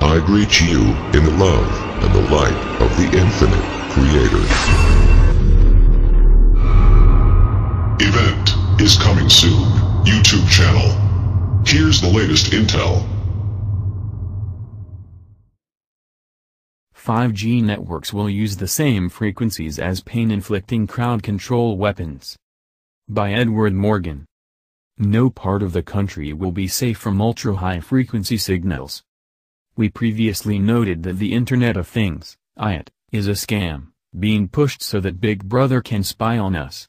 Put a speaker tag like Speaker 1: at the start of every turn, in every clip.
Speaker 1: I greet you in the love and the light of the infinite Creator. Event is coming soon. YouTube channel. Here's the latest intel.
Speaker 2: 5G networks will use the same frequencies as pain-inflicting crowd control weapons. By Edward Morgan. No part of the country will be safe from ultra-high frequency signals. We previously noted that the Internet of Things, IoT, is a scam, being pushed so that Big Brother can spy on us.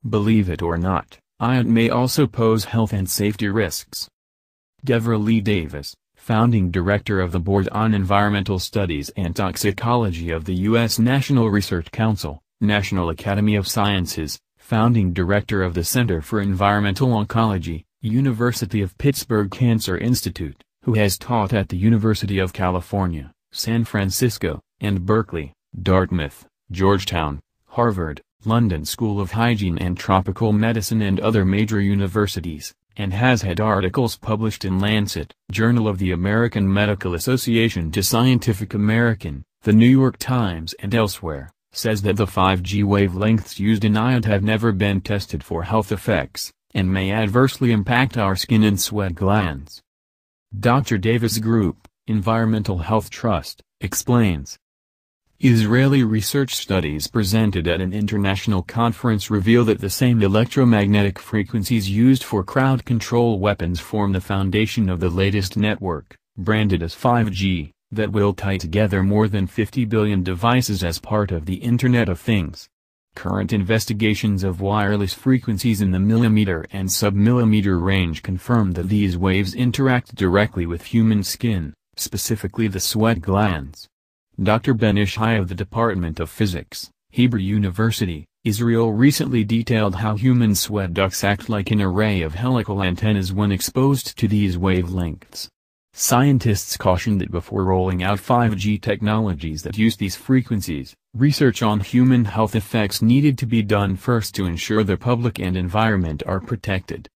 Speaker 2: Believe it or not, IoT may also pose health and safety risks. Deborah Lee Davis, founding director of the Board on Environmental Studies and Toxicology of the U.S. National Research Council, National Academy of Sciences, founding director of the Center for Environmental Oncology, University of Pittsburgh Cancer Institute, who has taught at the University of California, San Francisco, and Berkeley, Dartmouth, Georgetown, Harvard, London School of Hygiene and Tropical Medicine and other major universities, and has had articles published in Lancet, Journal of the American Medical Association to Scientific American, The New York Times and elsewhere, says that the 5G wavelengths used in IoT have never been tested for health effects, and may adversely impact our skin and sweat glands. Dr. Davis Group, Environmental Health Trust, explains. Israeli research studies presented at an international conference reveal that the same electromagnetic frequencies used for crowd control weapons form the foundation of the latest network, branded as 5G, that will tie together more than 50 billion devices as part of the Internet of Things. Current investigations of wireless frequencies in the millimeter and submillimeter range confirm that these waves interact directly with human skin, specifically the sweat glands. Dr. Ben Ishai of the Department of Physics, Hebrew University, Israel recently detailed how human sweat ducts act like an array of helical antennas when exposed to these wavelengths. Scientists cautioned that before rolling out 5G technologies that use these frequencies, research on human health effects needed to be done first to ensure the public and environment are protected.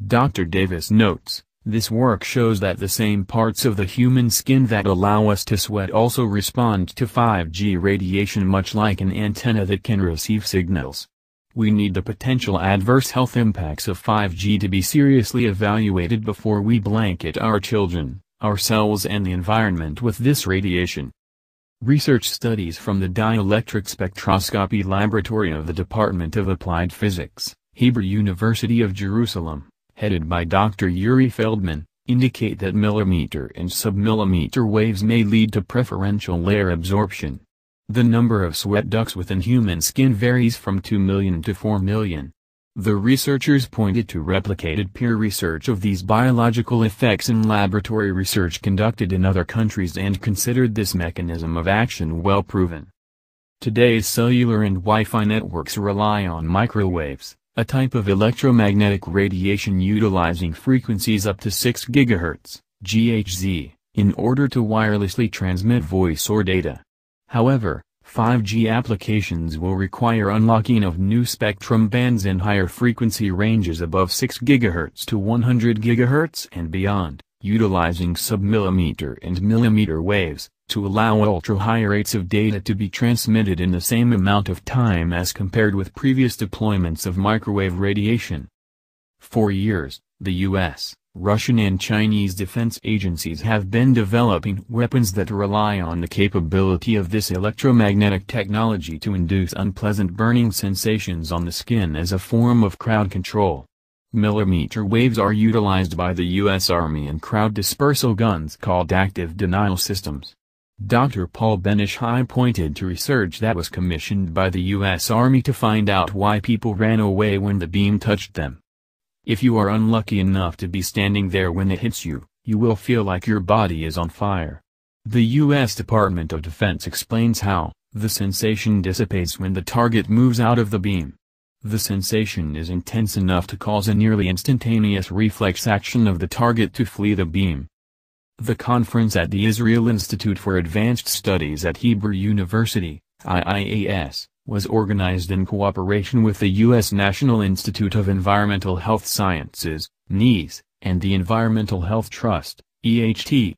Speaker 2: Dr. Davis notes, this work shows that the same parts of the human skin that allow us to sweat also respond to 5G radiation much like an antenna that can receive signals. We need the potential adverse health impacts of 5G to be seriously evaluated before we blanket our children, ourselves and the environment with this radiation. Research studies from the Dielectric Spectroscopy Laboratory of the Department of Applied Physics, Hebrew University of Jerusalem, headed by Dr. Yuri Feldman, indicate that millimeter and submillimeter waves may lead to preferential layer absorption. The number of sweat ducts within human skin varies from 2 million to 4 million. The researchers pointed to replicated peer research of these biological effects in laboratory research conducted in other countries and considered this mechanism of action well proven. Today's cellular and Wi-Fi networks rely on microwaves, a type of electromagnetic radiation utilizing frequencies up to 6 GHz, GHz, in order to wirelessly transmit voice or data. However, 5G applications will require unlocking of new spectrum bands and higher frequency ranges above 6 GHz to 100 GHz and beyond, utilizing submillimeter and millimeter waves, to allow ultra-high rates of data to be transmitted in the same amount of time as compared with previous deployments of microwave radiation. For years, the U.S., Russian and Chinese defense agencies have been developing weapons that rely on the capability of this electromagnetic technology to induce unpleasant burning sensations on the skin as a form of crowd control. Millimeter waves are utilized by the U.S. Army in crowd dispersal guns called active denial systems. Dr. Paul Ben Ishai pointed to research that was commissioned by the U.S. Army to find out why people ran away when the beam touched them. If you are unlucky enough to be standing there when it hits you, you will feel like your body is on fire. The U.S. Department of Defense explains how the sensation dissipates when the target moves out of the beam. The sensation is intense enough to cause a nearly instantaneous reflex action of the target to flee the beam. The conference at the Israel Institute for Advanced Studies at Hebrew University, IIAS, was organized in cooperation with the U.S. National Institute of Environmental Health Sciences, NIES, and the Environmental Health Trust, EHT.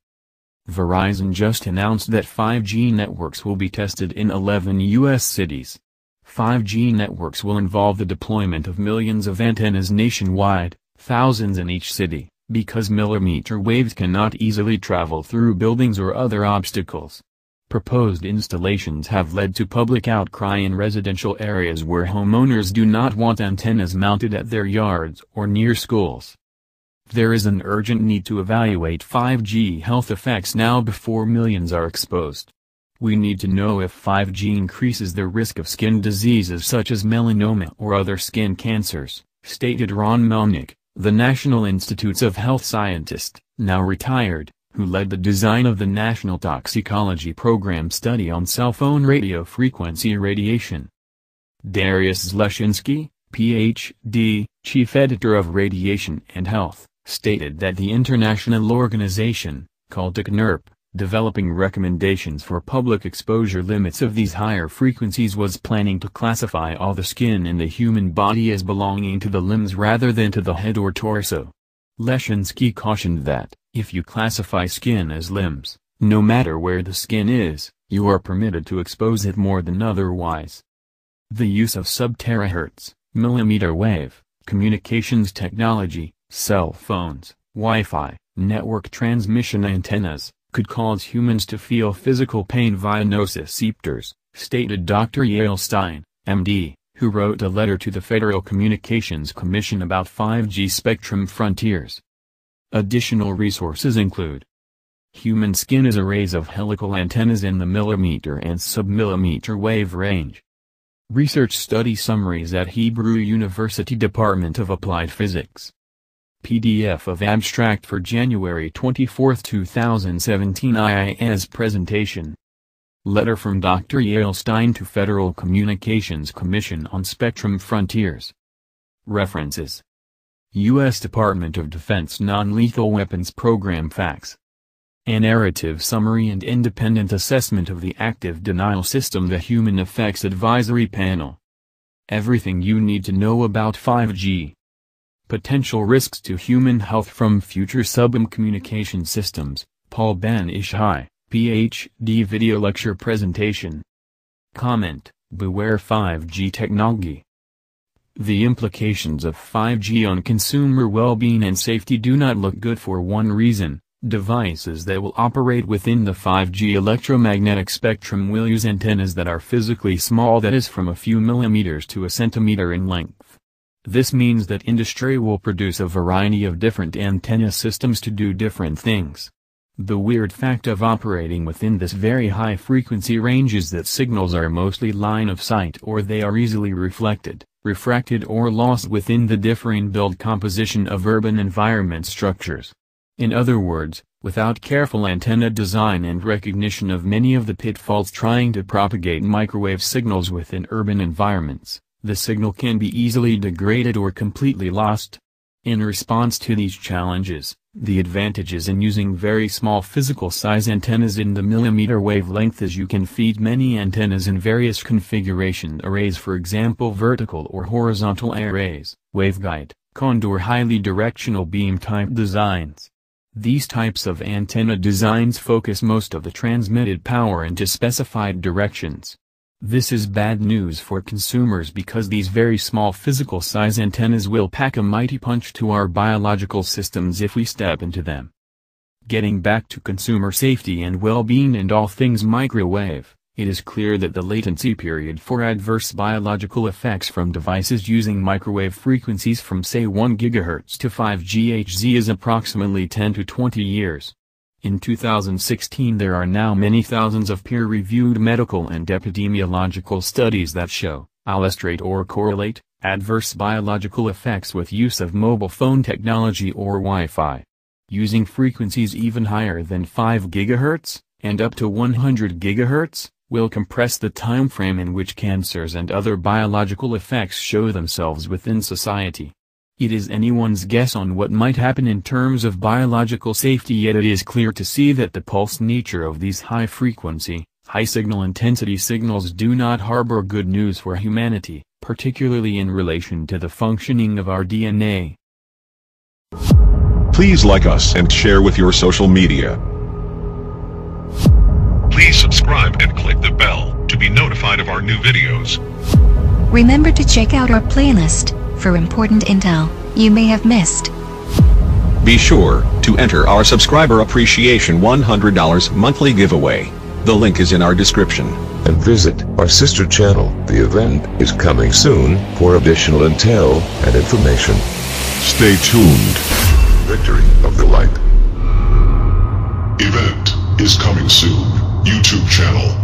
Speaker 2: Verizon just announced that 5G networks will be tested in 11 U.S. cities. 5G networks will involve the deployment of millions of antennas nationwide, thousands in each city, because millimeter waves cannot easily travel through buildings or other obstacles. Proposed installations have led to public outcry in residential areas where homeowners do not want antennas mounted at their yards or near schools. There is an urgent need to evaluate 5G health effects now before millions are exposed. We need to know if 5G increases the risk of skin diseases such as melanoma or other skin cancers, stated Ron Melnick, the National Institutes of Health scientist, now retired, who led the design of the National Toxicology Program study on cell phone radio frequency radiation. Darius Zleshinsky, Ph.D., chief editor of Radiation and Health, stated that the international organization, called TCNRP, developing recommendations for public exposure limits of these higher frequencies, was planning to classify all the skin in the human body as belonging to the limbs rather than to the head or torso. Leshinsky cautioned that, if you classify skin as limbs, no matter where the skin is, you are permitted to expose it more than otherwise. The use of sub-terahertz, millimeter wave, communications technology, cell phones, Wi-Fi, network transmission antennas, could cause humans to feel physical pain via nociceptors, stated Dr. Yale Stein, MD, who wrote a letter to the Federal Communications Commission about 5G spectrum frontiers. Additional resources include: human skin is arrays of helical antennas in the millimeter and submillimeter wave range. Research study summaries at Hebrew University Department of Applied Physics. PDF of abstract for January 24, 2017 IIS presentation. Letter from Dr. Yale Stein to Federal Communications Commission on Spectrum Frontiers. References: U.S. Department of Defense Non-Lethal Weapons Program Facts. A narrative summary and independent assessment of the active denial system. The Human Effects Advisory Panel. Everything you need to know about 5G. Potential risks to human health from future subm communication systems. Paul Ben Ishai, Ph.D. Video lecture presentation. Comment: beware 5G technology. The implications of 5G on consumer well-being and safety do not look good for one reason. Devices that will operate within the 5G electromagnetic spectrum will use antennas that are physically small, that is from a few millimeters to a centimeter in length. This means that industry will produce a variety of different antenna systems to do different things. The weird fact of operating within this very high frequency range is that signals are mostly line of sight, or they are easily reflected, refracted or lost within the differing build composition of urban environment structures. In other words, without careful antenna design and recognition of many of the pitfalls trying to propagate microwave signals within urban environments, the signal can be easily degraded or completely lost. In response to these challenges, the advantages in using very small physical size antennas in the millimeter wavelength is you can feed many antennas in various configuration arrays, for example vertical or horizontal arrays, waveguide, condor highly directional beam type designs. These types of antenna designs focus most of the transmitted power into specified directions. This is bad news for consumers because these very small physical size antennas will pack a mighty punch to our biological systems if we step into them. Getting back to consumer safety and well-being and all things microwave, it is clear that the latency period for adverse biological effects from devices using microwave frequencies from say 1 GHz to 5 GHz is approximately 10 to 20 years. In 2016 there are now many thousands of peer-reviewed medical and epidemiological studies that show, illustrate or correlate, adverse biological effects with use of mobile phone technology or Wi-Fi. Using frequencies even higher than 5 GHz, and up to 100 GHz, will compress the time frame in which cancers and other biological effects show themselves within society. It is anyone's guess on what might happen in terms of biological safety, yet it is clear to see that the pulse nature of these high-frequency, high-signal intensity signals do not harbor good news for humanity, particularly in relation to the functioning of our DNA.
Speaker 1: Please like us and share with your social media. Please subscribe and click the bell to be notified of our new videos.
Speaker 3: Remember to check out our playlist for important intel you may have missed.
Speaker 4: Be sure to enter our subscriber appreciation $100 monthly giveaway. The link is in our description.
Speaker 5: And visit our sister channel. The event is coming soon for additional intel and information.
Speaker 1: Stay tuned.
Speaker 5: Victory of the Light.
Speaker 1: Event is coming soon. YouTube channel.